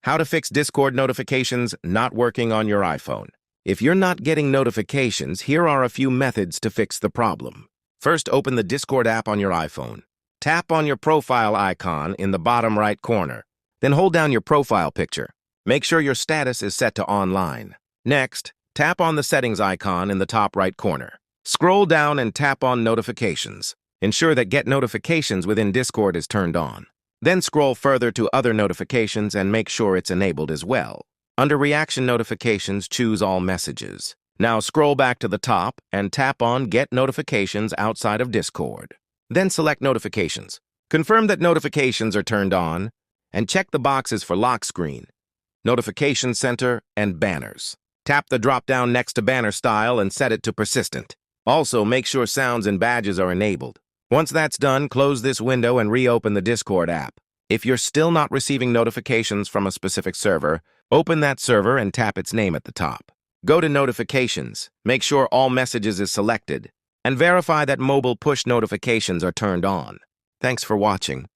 How to fix Discord notifications not working on your iPhone. If you're not getting notifications, here are a few methods to fix the problem. First, open the Discord app on your iPhone. Tap on your profile icon in the bottom right corner. Then hold down your profile picture. Make sure your status is set to online. Next, tap on the settings icon in the top right corner. Scroll down and tap on notifications. Ensure that Get Notifications within Discord is turned on. Then scroll further to Other Notifications and make sure it's enabled as well. Under Reaction Notifications, choose All Messages. Now scroll back to the top and tap on Get Notifications outside of Discord. Then select Notifications. Confirm that notifications are turned on, and check the boxes for Lock Screen, Notification Center, and Banners. Tap the drop-down next to Banner Style and set it to Persistent. Also, make sure sounds and badges are enabled. Once that's done, close this window and reopen the Discord app. If you're still not receiving notifications from a specific server, open that server and tap its name at the top. Go to Notifications, make sure All Messages is selected, and verify that mobile push notifications are turned on. Thanks for watching.